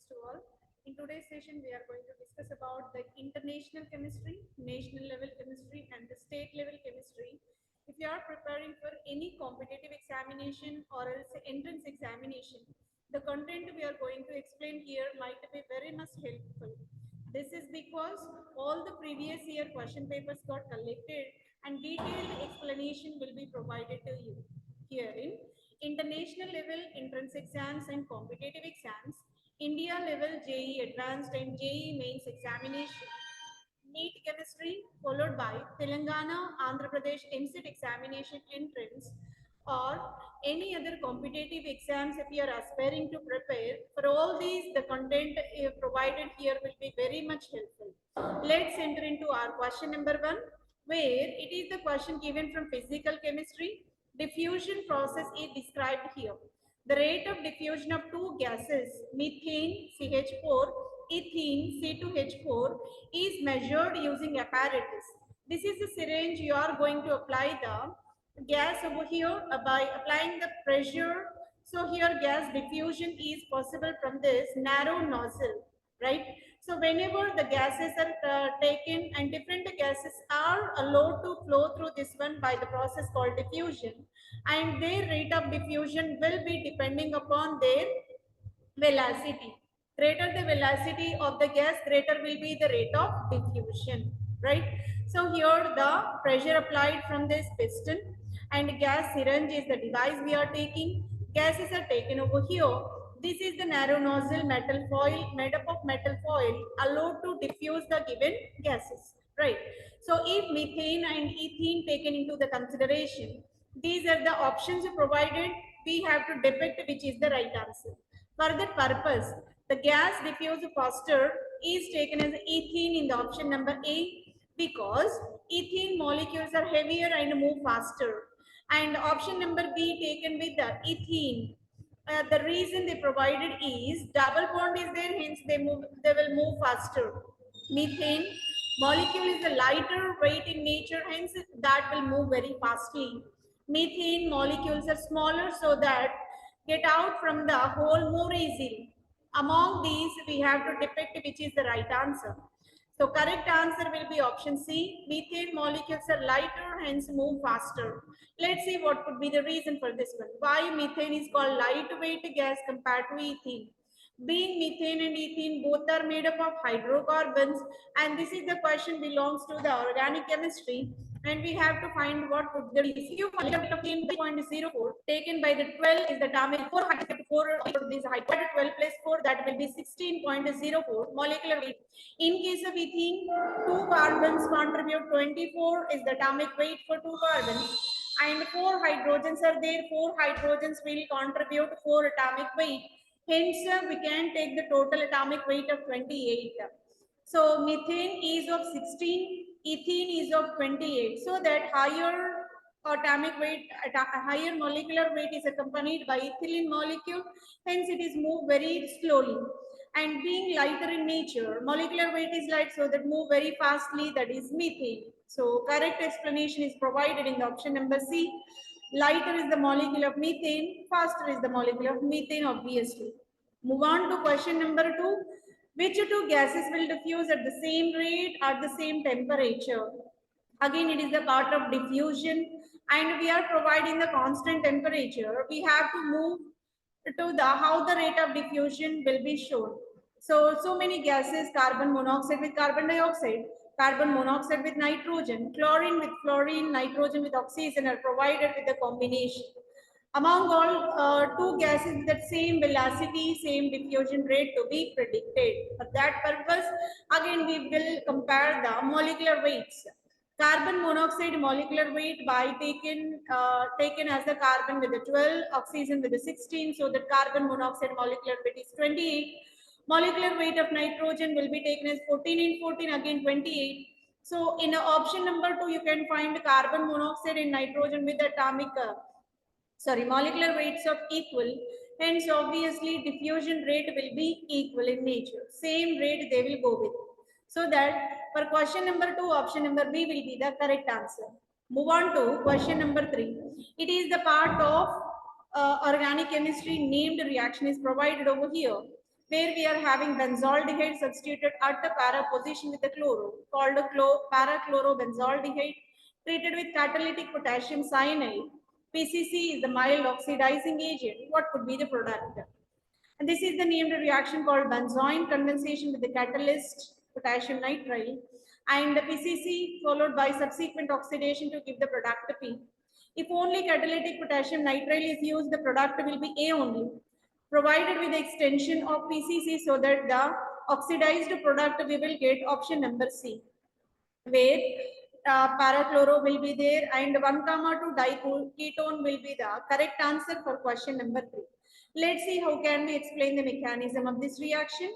to all. In today's session, we are going to discuss about the international chemistry, national level chemistry, and the state level chemistry. If you are preparing for any competitive examination or else entrance examination, the content we are going to explain here might be very much helpful. This is because all the previous year question papers got collected and detailed explanation will be provided to you. Herein, international level entrance exams and competitive exams, India level JEE advanced and JEE mains examination, NEET chemistry followed by Telangana, Andhra Pradesh EAMCET examination entrance, or any other competitive exams if you are aspiring to prepare. For all these, the content provided here will be very much helpful. Let's enter into our question number 1, where it is the question given from physical chemistry. Diffusion process is described here. The rate of diffusion of two gases, methane CH4, ethene C2H4, is measured using apparatus. This is the syringe you are going to apply the gas over here by applying the pressure. So here gas diffusion is possible from this narrow nozzle, right? So whenever the gases are taken and different gases are allowed to flow through this one by the process called diffusion, and their rate of diffusion will be depending upon their velocity. Greater the velocity of the gas, greater will be the rate of diffusion, right? So here the pressure applied from this piston and gas syringe is the device we are taking. Gases are taken over here. This is the narrow nozzle metal foil made up of metal foil allowed to diffuse the given gases, right? So if methane and ethene taken into the consideration, these are the options provided. We have to depict which is the right answer. For that purpose, the gas diffuse faster is taken as ethene in the option number A, because ethene molecules are heavier and move faster. And option number B taken with the ethene. The reason they provided is double bond is there, hence they will move faster. Methane molecule is a lighter weight in nature, hence that will move very fastly. Methane molecules are smaller, so that get out from the hole more easily. Among these, we have to depict which is the right answer. So correct answer will be option C. Methane molecules are lighter, hence move faster. Let's see what could be the reason for this one. Why methane is called lightweight gas compared to ethene? Being methane and ethene both are made up of hydrocarbons, and this is the question belongs to the organic chemistry, and we have to find what would the if you find a 0.04 taken by the 12 is the atomic 4 this hydrogen 12 plus 4, that will be 16.04 molecular weight. In case of ethene, 2 carbons contribute 24 is the atomic weight for 2 carbons, and 4 hydrogens are there. 4 hydrogens will contribute 4 atomic weight. Hence, we can take the total atomic weight of 28. So methane is of 16, ethene is of 28. So that higher atomic weight, higher molecular weight is accompanied by ethylene molecule. Hence, it is moved very slowly. And being lighter in nature, molecular weight is light, so that move very fastly. That is methane. So correct explanation is provided in the option number C. Lighter is the molecule of methane, faster is the molecule of methane, obviously. Move on to question number 2. Which two gases will diffuse at the same rate at the same temperature? Again, it is the part of diffusion, and we are providing the constant temperature. We have to move to the how the rate of diffusion will be shown. So many gases: carbon monoxide with carbon dioxide, carbon monoxide with nitrogen, chlorine with fluorine, nitrogen with oxygen are provided with the combination. Among all two gases with the same velocity, same diffusion rate to be predicted. For that purpose, again we will compare the molecular weights. Carbon monoxide molecular weight by taken as the carbon with the 12, oxygen with the 16, so that carbon monoxide molecular weight is 28. Molecular weight of nitrogen will be taken as 14 in 14, again 28. So in option number 2, you can find carbon monoxide and nitrogen with atomic molecular weights of equal. Hence, obviously, diffusion rate will be equal in nature. Same rate they will go with. So that for question number 2, option number B will be the correct answer. Move on to question number 3. It is the part of organic chemistry. Named reaction is provided over here. where we are having benzaldehyde substituted at the para position with the chloro, called a para-chlorobenzaldehyde, treated with catalytic potassium cyanide. PCC is the mild oxidizing agent. What could be the product? And this is the named reaction called benzoin condensation with the catalyst potassium nitrile, and the PCC followed by subsequent oxidation to give the product P. If only catalytic potassium nitrile is used, the product will be A only, provided with the extension of PCC so that the oxidized product we will get option number C, where parachloro will be there and 1,2 diketone will be the correct answer for question number 3. Let's see how can we explain the mechanism of this reaction.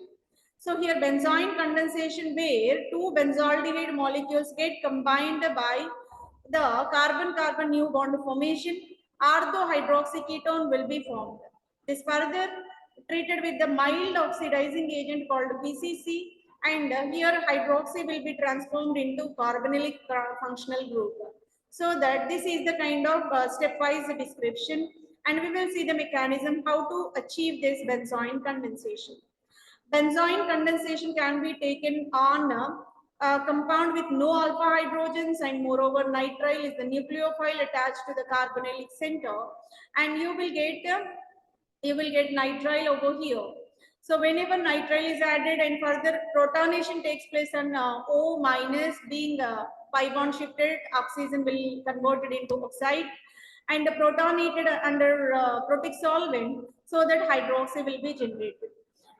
So here benzoin condensation, where two benzaldehyde molecules get combined by the carbon-carbon new bond formation, orthohydroxyketone will be formed. This further treated with the mild oxidizing agent called PCC, and here hydroxy will be transformed into carbonylic functional group. So that this is the kind of stepwise description, and we will see the mechanism how to achieve this benzoin condensation. Benzoin condensation can be taken on a compound with no alpha hydrogens, and moreover nitrile is the nucleophile attached to the carbonylic center, and you will get nitrile over here. So whenever nitrile is added and further protonation takes place on O minus being pi bond shifted, oxygen will convert it into oxide and protonated under protic solvent so that hydroxy will be generated.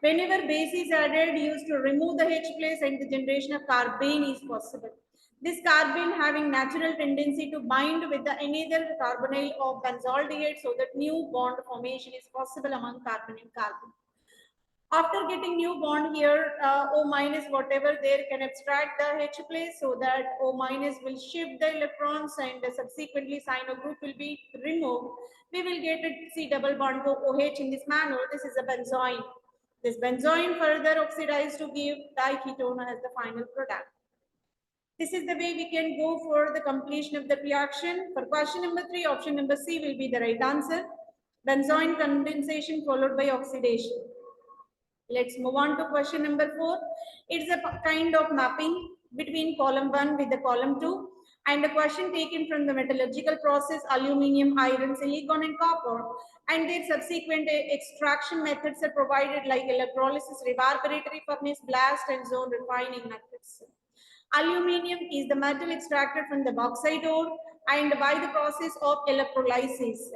Whenever base is added, used to remove the H place and the generation of carbene is possible. This carbene having natural tendency to bind with the another carbonyl of benzaldehyde so that new bond formation is possible among carbon and carbon. After getting new bond here, O minus whatever there can abstract the H place so that O minus will shift the electrons and subsequently cyano group will be removed. We will get a C double bond to OH in this manner. This is a benzoin. This benzoin further oxidized to give diketone as the final product. This is the way we can go for the completion of the reaction. For question number 3, option number C will be the right answer. Benzoin condensation followed by oxidation. Let's move on to question number 4. It's a kind of mapping between column 1 with the column 2, and a question taken from the metallurgical process, aluminium, iron, silicon and copper, and their subsequent extraction methods are provided like electrolysis, reverberatory furnace, blast and zone refining methods. Aluminium is the metal extracted from the bauxite ore and by the process of electrolysis.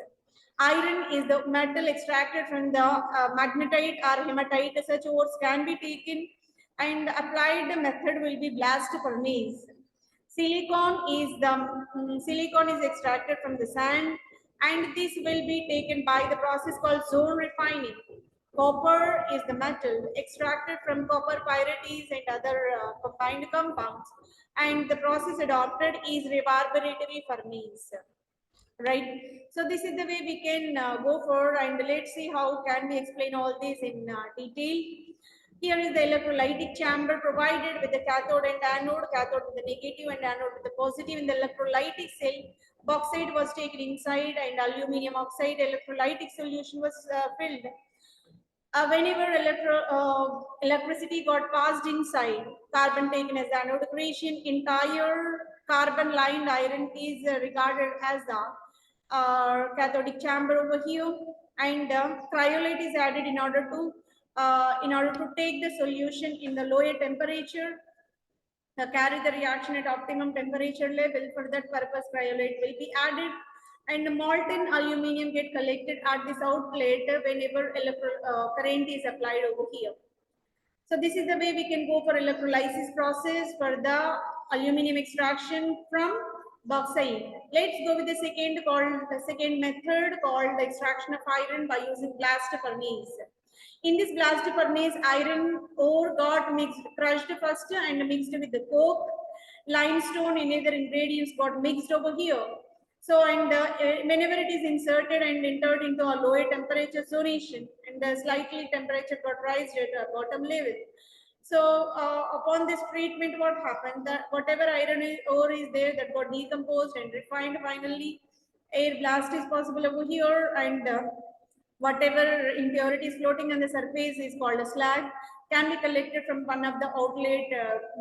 Iron is the metal extracted from the magnetite or hematite. Such ores can be taken and applied method will be blast furnace. Silicon is extracted from the sand, and this will be taken by the process called zone refining. Copper is the metal extracted from copper pyrites and other combined compounds, and the process adopted is reverberatory furnace. Right. So this is the way we can go for, and let's see how can we explain all this in detail. Here is the electrolytic chamber provided with the cathode and anode, cathode with the negative and anode with the positive. In the electrolytic cell, bauxite was taken inside and aluminum oxide electrolytic solution was filled. Whenever electricity got passed inside, carbon taken as the anode accretion, entire carbon lined iron is regarded as the cathodic chamber over here, and cryolite is added in order to take the solution in the lower temperature, carry the reaction at optimum temperature level. For that purpose, cryolite will be added, and the molten aluminium get collected at this outlet whenever current is applied over here. So this is the way we can go for electrolysis process for the aluminium extraction from bauxite. Let's go with the second method called the extraction of iron by using blast furnace. In this blast furnace, iron ore got crushed first and mixed with the coke. Limestone and other ingredients got mixed over here. So, and whenever it is inserted and entered into a lower temperature zonation, and the slightly temperature got raised at a bottom level. So, upon this treatment, what happened? That whatever iron ore is there that got decomposed and refined finally, air blast is possible over here, and Whatever impurities floating on the surface is called a slag, can be collected from one of the outlet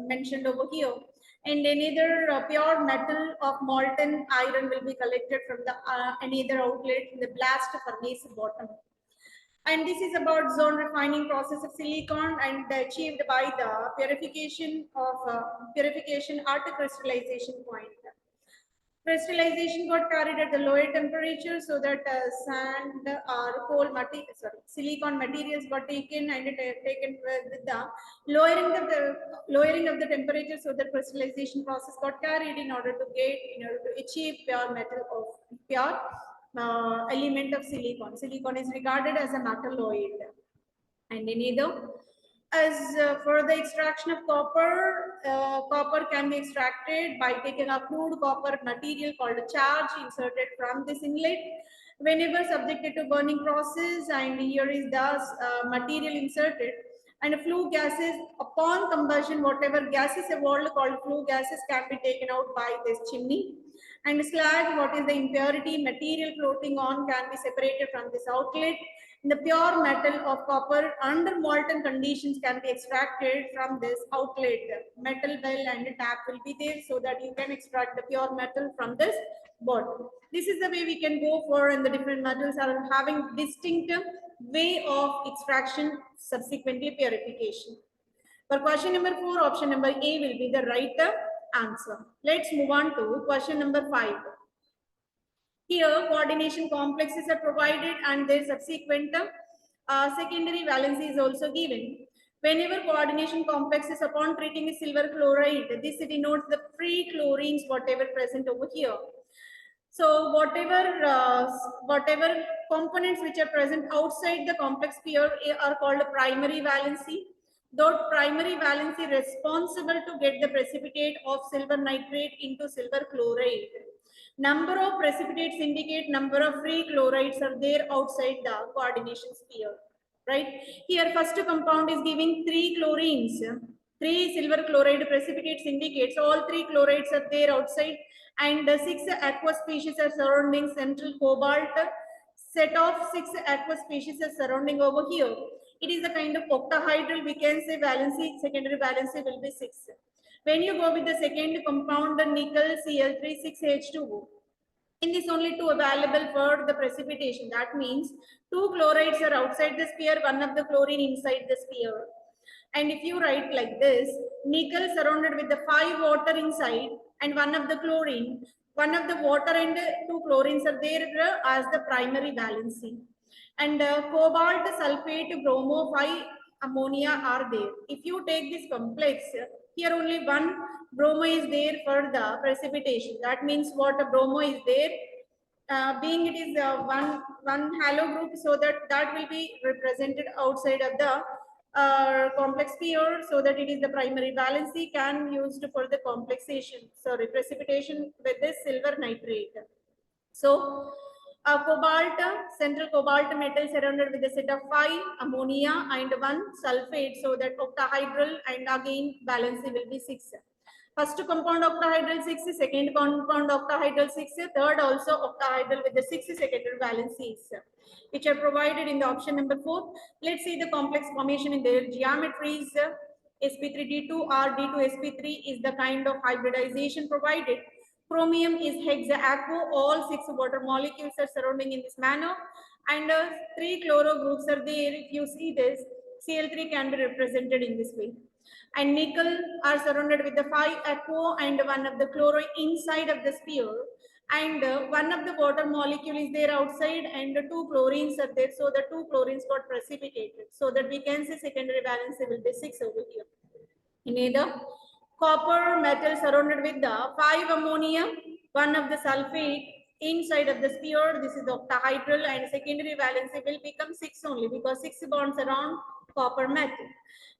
mentioned over here. And another pure metal of molten iron will be collected from the another outlet in the blast furnace bottom. And this is about zone refining process of silicon and achieved by the purification at the crystallization point. Crystallization got carried at the lower temperature so that sand or silicon materials got taken and taken with the lowering of the temperature, so the crystallization process got carried in order to achieve pure metal of pure element of silicon. Silicon is regarded as a metalloid. And in either, as for the extraction of copper, copper can be extracted by taking a crude copper material called a charge inserted from this inlet. Whenever subjected to burning process, and here is thus material inserted, and flue gases upon combustion, whatever gases evolved called flue gases can be taken out by this chimney. And slag, what is the impurity material floating on, can be separated from this outlet. The pure metal of copper under molten conditions can be extracted from this outlet. Metal bell and tap will be there so that you can extract the pure metal from this bottom. This is the way we can go for, and the different metals are having distinct way of extraction, subsequently purification. For question number 4, option number A will be the right answer. Let's move on to question number 5. Here, coordination complexes are provided and their subsequent secondary valency is also given. Whenever coordination complexes upon treating with silver chloride, this denotes the free chlorines whatever present over here. So whatever components which are present outside the complex pair are called primary valency. Though primary valency responsible to get the precipitate of silver nitrate into silver chloride. Number of precipitates indicate number of free chlorides are there outside the coordination sphere, right? Here first compound is giving 3 chlorines. 3 silver chloride precipitates indicates all 3 chlorides are there outside, and 6 aqueous species are surrounding central cobalt. Set of 6 aqueous species are surrounding over here. It is a kind of octahedral, we can say valency, secondary valency will be 6. When you go with the second compound, the nickel Cl3 6H2O, in this only 2 available for the precipitation. That means 2 chlorides are outside the sphere, one of the chlorine inside the sphere. And if you write like this, nickel surrounded with the 5 water inside and one of the chlorine, one of the water and 2 chlorines are there as the primary valency. And cobalt, sulfate, bromo, 5 ammonia are there. If you take this complex, here only one bromo is there for the precipitation. That means what a bromo is there, being it is one halo group, so that will be represented outside of the complex sphere, so that it is the primary valency can used for the complexation, sorry, precipitation with this silver nitrate. So cobalt, central cobalt metal surrounded with a set of 5 ammonia and 1 sulfate, so that octahedral, and again valency will be 6. First compound octahedral 6, second compound octahedral 6, third also octahedral with the 6 secondary valencies, which are provided in the option number 4. Let's see the complex formation in their geometries. sp3d2 or d2sp3 is the kind of hybridization provided. Chromium is hexaquo, all 6 water molecules are surrounding in this manner, and 3 chloro groups are there. If you see this, Cl3 can be represented in this way. And nickel are surrounded with the 5 aquo and one of the chloro inside of the sphere, and one of the water molecule is there outside, and 2 chlorines are there, so the 2 chlorines got precipitated, so that we can say secondary valence will be 6 over here. In either copper metal surrounded with the 5 ammonia, one of the sulfate inside of the sphere, this is the octahedral, and secondary valency will become 6 only, because 6 bonds around copper metal.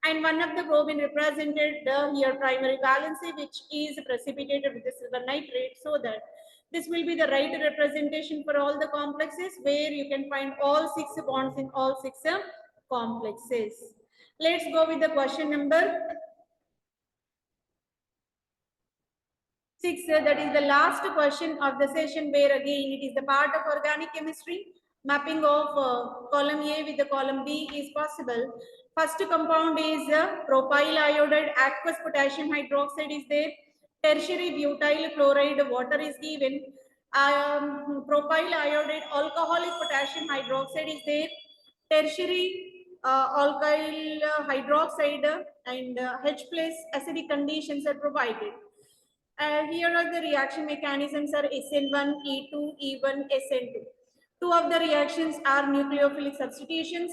And one of the bromine represented here primary valency, which is precipitated with the silver nitrate, so that this will be the right representation for all the complexes, where you can find all 6 bonds in all 6 complexes. Let's go with the question number 6. That is the last question of the session, where again it is the part of organic chemistry. Mapping of column A with the column B is possible. First compound is propyl iodide aqueous potassium hydroxide is there. Tertiary butyl chloride water is given. Propyl iodide alcoholic potassium hydroxide is there. Tertiary alkyl hydroxide and H plus acidic conditions are provided. Here are the reaction mechanisms are SN1, E2, E1, SN2. Two of the reactions are nucleophilic substitutions.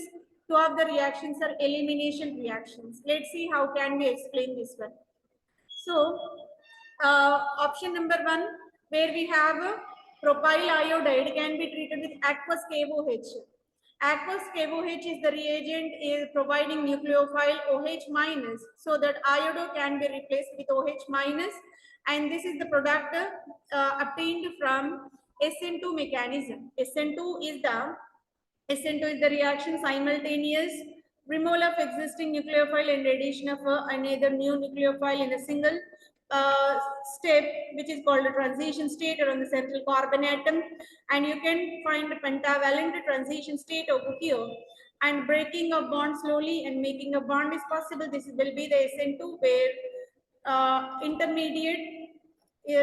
Two of the reactions are elimination reactions. Let's see how can we explain this one. So, option number 1, where we have propyl iodide can be treated with aqueous KOH. Aqueous KOH is the reagent is providing nucleophile OH minus, so that iodo can be replaced with OH minus, and this is the product obtained from SN2 mechanism. SN2 is the reaction simultaneous removal of existing nucleophile and addition of another new nucleophile in a single step, which is called a transition state around the central carbon atom. And you can find a pentavalent transition state over here. And breaking a bond slowly and making a bond is possible. This will be the SN2, where intermediate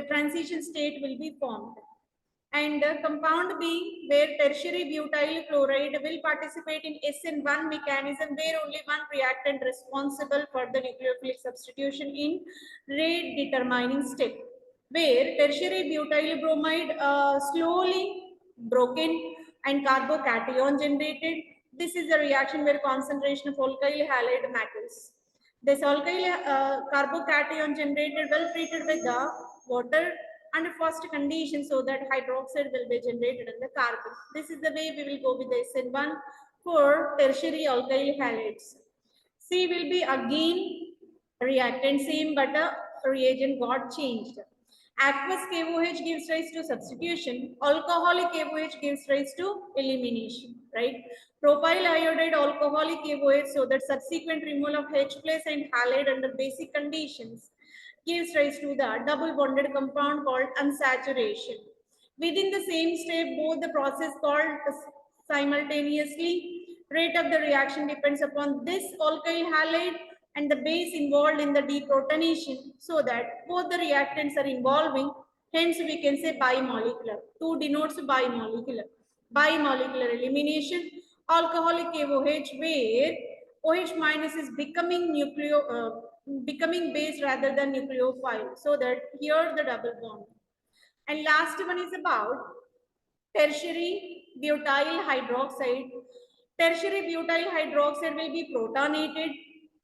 transition state will be formed. And compound B, where tertiary butyl chloride will participate in SN1 mechanism, where only one reactant responsible for the nucleophilic substitution in rate determining step, where tertiary butyl bromide slowly broken and carbocation generated. This is a reaction where concentration of alkyl halide matters. This alkyl carbocation generated well treated with the water under first condition, so that hydroxide will be generated in the carbon. This is the way we will go with the SN1 for tertiary alkyl halides. C will be again reactant same, but a reagent got changed. Aqueous KOH gives rise to substitution. Alcoholic KOH gives rise to elimination, right? Propyl iodide alcoholic KOH, so that subsequent removal of H plus and halide under basic conditions gives rise to the double bonded compound called unsaturation. Within the same step, both the process called simultaneously. Rate of the reaction depends upon this alkyl halide and the base involved in the deprotonation, so that both the reactants are involving. Hence, we can say bimolecular. 2 denotes bimolecular. Bimolecular elimination. Alcoholic KOH, where OH minus is becoming becoming base rather than nucleophile, so that here the double bond. And last one is about tertiary butyl hydroxide. Tertiary butyl hydroxide will be protonated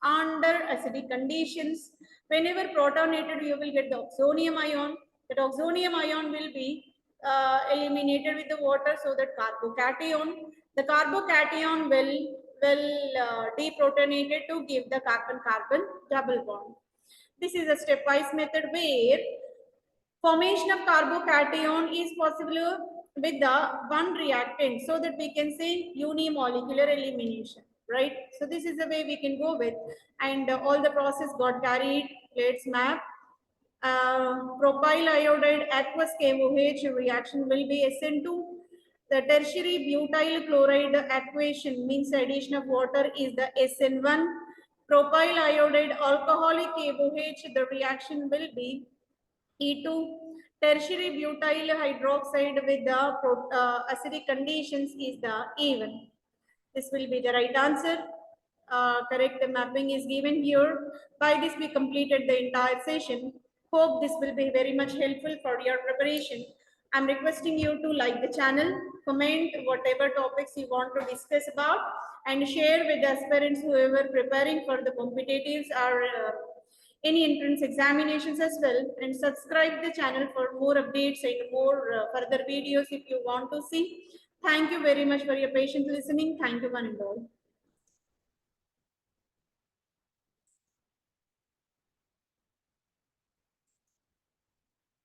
under acidic conditions. Whenever protonated, you will get the oxonium ion. That oxonium ion will be eliminated with the water, so that carbocation. The carbocation will deprotonated to give the carbon-carbon double bond. This is a stepwise method where formation of carbocation is possible with the one reactant, so that we can say unimolecular elimination, right? So this is the way we can go with, and all the process got carried. Let's map. Propyl iodide aqueous KOH reaction will be SN2. The tertiary butyl chloride aquation means addition of water is the SN1. Propyl iodide alcoholic KOH, the reaction will be E2. Tertiary butyl hydroxide with the acidic conditions is the E1. This will be the right answer. Correct mapping is given here. By this, we completed the entire session. Hope this will be very much helpful for your preparation. I'm requesting you to like the channel, comment whatever topics you want to discuss about, and share with the aspirants whoever preparing for the competitives or any entrance examinations as well, and subscribe the channel for more updates and more further videos if you want to see. Thank you very much for your patient listening. Thank you one and all.